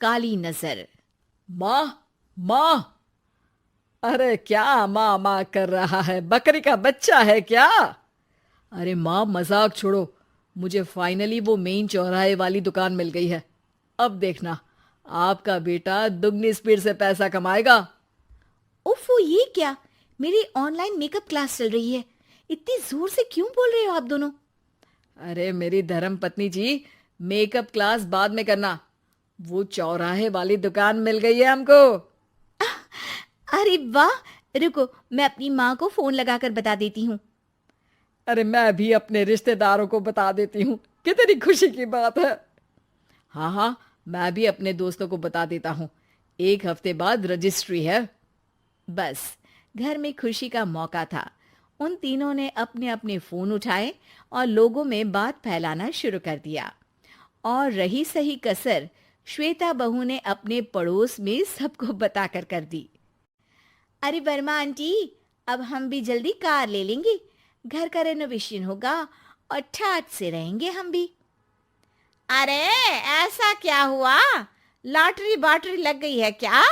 काली नजर। माँ, माँ। अरे क्या माँ माँ कर रहा है? बकरी का बच्चा है क्या? अरे माँ, मजाक छोड़ो। मुझे फाइनली वो मेन चौराहे वाली दुकान मिल गई है। अब देखना, आपका बेटा दुगनी स्पीड से पैसा कमाएगा। उफ, ये क्या? मेरी ऑनलाइन मेकअप क्लास चल रही है। इतनी जोर से क्यों बोल रहे हो आप दोनों? अरे मेरी धर्म पत्नी जी, मेकअप क्लास बाद में करना। वो चौराहे वाली दुकान मिल गई है हमको। अरे वाह! रुको, मैं अपनी माँ को फोन लगाकर बता देती हूँ। अरे मैं भी अपने रिश्तेदारों को बता देती हूँ। कितनी खुशी की बात है। हाँ हाँ, मैं भी अपने दोस्तों को बता देता हूँ। 1 हफ्ते बाद रजिस्ट्री है। बस, घर में खुशी का मौका था। उन तीनों ने अपने अपने फोन उठाए और लोगों में बात फैलाना शुरू कर दिया। और रही सही कसर श्वेता बहू ने अपने पड़ोस में सबको बताकर कर दी। अरे वर्मा आंटी, अब हम भी जल्दी कार ले लेंगे। घर का रेनोवेशन होगा और ठाट से रहेंगे हम भी। अरे, ऐसा क्या हुआ? लॉटरी बाटरी लग गई है क्या?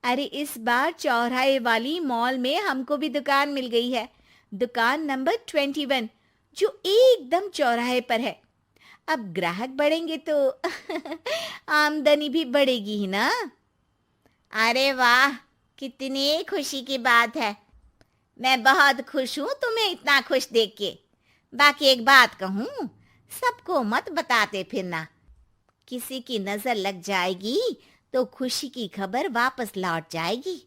अरे, इस बार चौराहे वाली मॉल में हमको भी दुकान मिल गई है। दुकान नंबर 21, जो एकदम चौराहे पर है। अब ग्राहक बढ़ेंगे तो आमदनी भी बढ़ेगी ही ना। अरे वाह, कितनी खुशी की बात है। मैं बहुत खुश हूँ तुम्हें इतना खुश देख के। बाकी एक बात कहूँ, सबको मत बताते फिरना। किसी की नजर लग जाएगी तो खुशी की खबर वापस लौट जाएगी।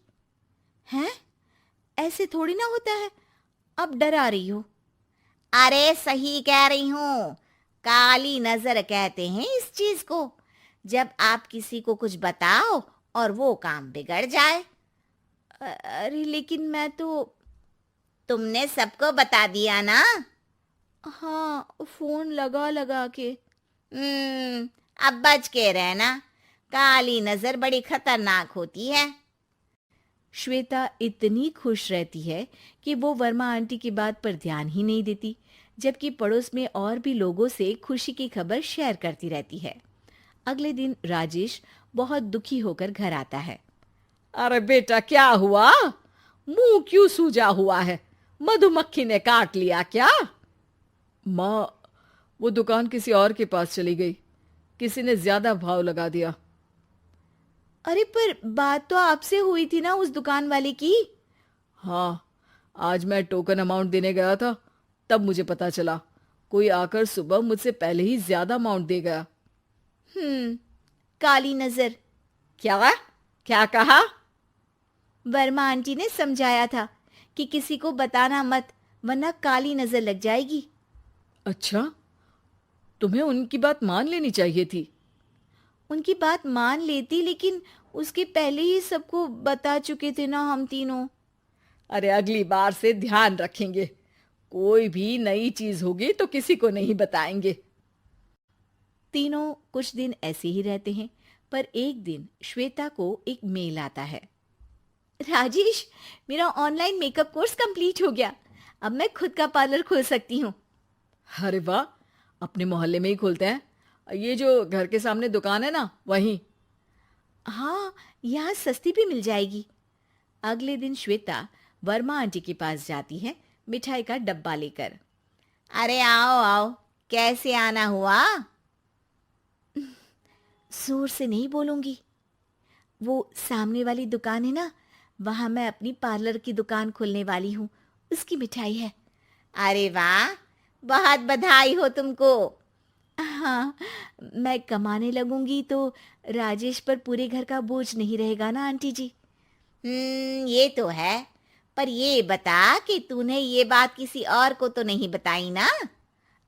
हैं? ऐसे थोड़ी ना होता है। अब डरा रही हो? अरे सही कह रही हूँ। काली नजर कहते हैं इस चीज को, जब आप किसी को कुछ बताओ और वो काम बिगड़ जाए। अरे लेकिन मैं तो। तुमने सबको बता दिया ना? हाँ, फोन लगा लगा के। अब बच के रहना। काली नजर बड़ी खतरनाक होती है। श्वेता इतनी खुश रहती है कि वो वर्मा आंटी की बात पर ध्यान ही नहीं देती, जबकि पड़ोस में और भी लोगों से खुशी की खबर शेयर करती रहती है। अगले दिन राजेश बहुत दुखी होकर घर आता है। अरे बेटा, क्या हुआ? मुंह क्यों सूजा हुआ है? मधुमक्खी ने काट लिया क्या? माँ, वो दुकान किसी और के पास चली गई। किसी ने ज्यादा भाव लगा दिया। अरे पर बात तो आपसे हुई थी ना उस दुकान वाले की। हाँ, आज मैं टोकन अमाउंट देने गया था, तब मुझे पता चला। कोई आकर सुबह मुझसे पहले ही ज्यादा अमाउंट दे गया। काली नजर। क्या? क्या कहा? वर्मा आंटी ने समझाया था कि किसी को बताना मत, वरना काली नजर लग जाएगी। अच्छा, तुम्हें उनकी बात मान लेनी चाहिए थी। उनकी बात मान लेती, लेकिन उसके पहले ही सबको बता चुके थे ना हम तीनों। अरे अगली बार से ध्यान रखेंगे। कोई भी नई चीज होगी तो किसी को नहीं बताएंगे। तीनों कुछ दिन ऐसे ही रहते हैं, पर एक दिन श्वेता को एक मेल आता है। राजेश, मेरा ऑनलाइन मेकअप कोर्स कंप्लीट हो गया। अब मैं खुद का पार्लर खोल सकती हूँ। अरे वाह, अपने मोहल्ले में ही खोलते हैं। ये जो घर के सामने दुकान है ना, वहीं। हाँ, यहाँ सस्ती भी मिल जाएगी। अगले दिन श्वेता वर्मा आंटी के पास जाती है, मिठाई का डब्बा लेकर। अरे आओ आओ, कैसे आना हुआ? जोर से नहीं बोलूंगी। वो सामने वाली दुकान है ना, वहां मैं अपनी पार्लर की दुकान खोलने वाली हूँ। उसकी मिठाई है। अरे वाह, बहुत बधाई हो तुमको। हाँ, मैं कमाने लगूंगी तो राजेश पर पूरे घर का बोझ नहीं रहेगा ना आंटी जी। ये तो है। पर ये बता कि तूने ये बात किसी और को तो नहीं बताई ना?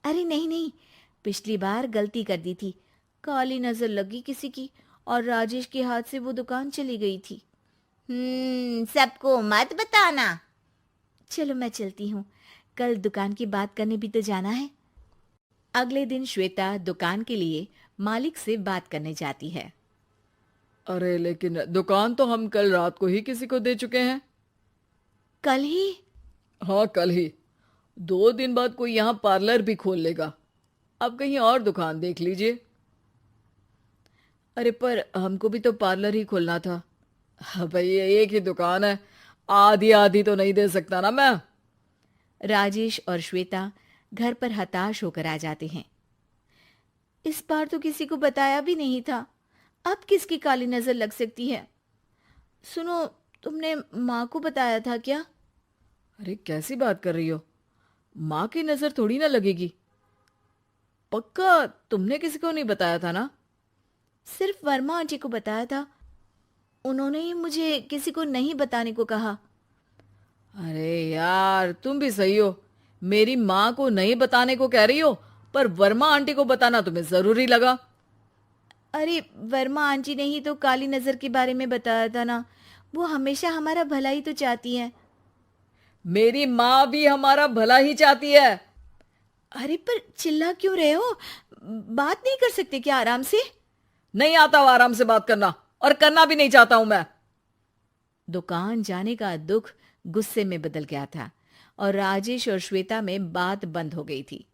अरे नहीं नहीं, पिछली बार गलती कर दी थी। काली नजर लगी किसी की और राजेश के हाथ से वो दुकान चली गई थी। सबको मत बताना। चलो मैं चलती हूँ, कल दुकान की बात करने भी तो जाना है। अगले दिन श्वेता दुकान के लिए मालिक से बात करने जाती है। अरे लेकिन दुकान तो हम कल रात को ही किसी को दे चुके हैं। कल ही? हाँ, कल ही। 2 दिन बाद कोई यहाँ पार्लर भी खोल लेगा। अब कहीं और दुकान देख लीजिए। अरे पर हमको भी तो पार्लर ही खोलना था। हाँ भाई, ये एक ही दुकान है, आधी आधी तो नहीं दे सकता ना मैं। राजेश और श्वेता घर पर हताश होकर आ जाते हैं। इस बार तो किसी को बताया भी नहीं था, अब किसकी काली नजर लग सकती है। सुनो, तुमने माँ को बताया था क्या? अरे कैसी बात कर रही हो, माँ की नजर थोड़ी ना लगेगी। पक्का तुमने किसी को नहीं बताया था ना? सिर्फ वर्मा आंटी को बताया था, उन्होंने ही मुझे किसी को नहीं बताने को कहा। अरे यार, तुम भी सही हो, मेरी माँ को नहीं बताने को कह रही हो, पर वर्मा आंटी को बताना तुम्हें जरूरी लगा। अरे वर्मा आंटी ने ही तो काली नजर के बारे में बताया था ना, वो हमेशा हमारा भला ही तो चाहती है। मेरी माँ भी हमारा भला ही चाहती है। अरे पर चिल्ला क्यों रहे हो? बात नहीं कर सकते क्या आराम से? नहीं आता वो आराम से बात करना, और करना भी नहीं चाहता हूं मैं। दुकान जाने का दुख गुस्से में बदल गया था और राजेश और श्वेता में बात बंद हो गई थी।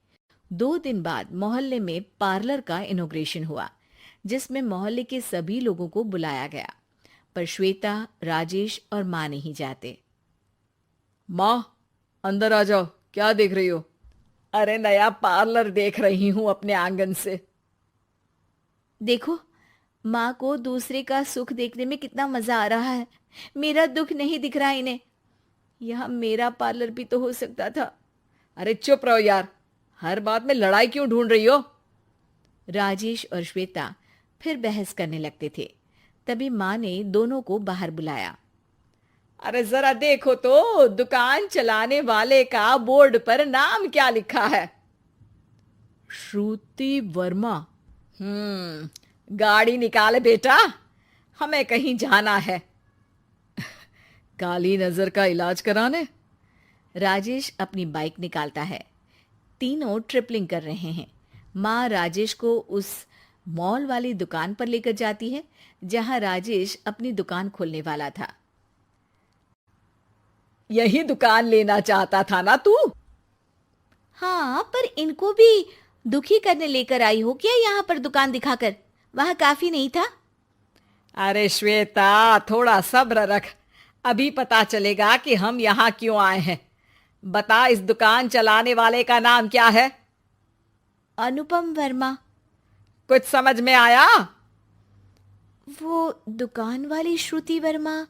2 दिन बाद मोहल्ले में पार्लर का इनॉग्रेशन हुआ, जिसमें मोहल्ले के सभी लोगों को बुलाया गया, पर श्वेता, राजेश और माँ नहीं जाते। माँ, अंदर आ जाओ, क्या देख रही हो? अरे नया पार्लर देख रही हूं अपने आंगन से। देखो, माँ को दूसरे का सुख देखने में कितना मजा आ रहा है, मेरा दुख नहीं दिख रहा इन्हें। यह मेरा पार्लर भी तो हो सकता था। अरे चुप रहो यार, हर बात में लड़ाई क्यों ढूंढ रही हो? राजेश और श्वेता फिर बहस करने लगते थे। तभी माँ ने दोनों को बाहर बुलाया। अरे जरा देखो तो, दुकान चलाने वाले का बोर्ड पर नाम क्या लिखा है? श्रुति वर्मा। गाड़ी निकाले बेटा, हमें कहीं जाना है। काली नजर का इलाज कराने? राजेश अपनी बाइक निकालता है। तीनों ट्रिपलिंग कर रहे हैं। माँ राजेश को उस मॉल वाली दुकान पर लेकर जाती है जहां राजेश अपनी दुकान खोलने वाला था। यही दुकान लेना चाहता था ना तू? हाँ, पर इनको भी दुखी करने लेकर आई हो क्या यहाँ पर दुकान दिखाकर? वहां काफी नहीं था? अरे श्वेता, थोड़ा सब्र रख, अभी पता चलेगा कि हम यहाँ क्यों आए हैं। बता, इस दुकान चलाने वाले का नाम क्या है? अनुपम वर्मा। कुछ समझ में आया? वो दुकान वाली श्रुति वर्मा,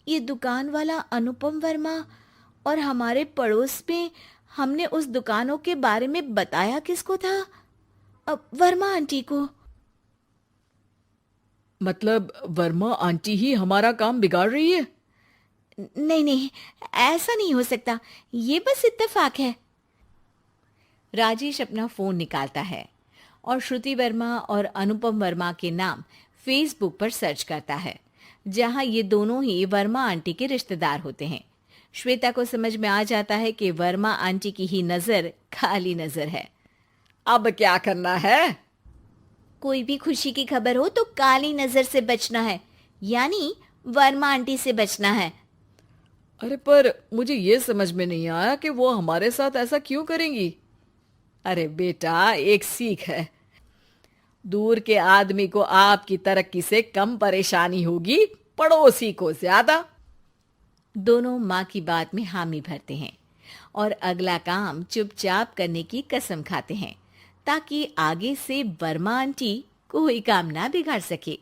ये दुकान वाला अनुपम वर्मा, और हमारे पड़ोस में हमने उस दुकानों के बारे में बताया किसको था? अब वर्मा आंटी को। मतलब वर्मा आंटी ही हमारा काम बिगाड़ रही है? नहीं नहीं, ऐसा नहीं हो सकता, ये बस इत्तेफाक है। राजेश अपना फोन निकालता है और श्रुति वर्मा और अनुपम वर्मा के नाम फेसबुक पर सर्च करता है, जहां ये दोनों ही वर्मा आंटी के रिश्तेदार होते हैं। श्वेता को समझ में आ जाता है कि वर्मा आंटी की ही नजर खाली नजर है। अब क्या करना है? कोई भी खुशी की खबर हो तो काली नजर से बचना है, यानी वर्मा आंटी से बचना है। अरे पर मुझे ये समझ में नहीं आया कि वो हमारे साथ ऐसा क्यों करेंगी। अरे बेटा, एक सीख है, दूर के आदमी को आपकी तरक्की से कम परेशानी होगी, पड़ोसी को ज्यादा। दोनों माँ की बात में हामी भरते हैं और अगला काम चुपचाप करने की कसम खाते हैं, ताकि आगे से वर्मा आंटी कोई काम ना बिगाड़ सके।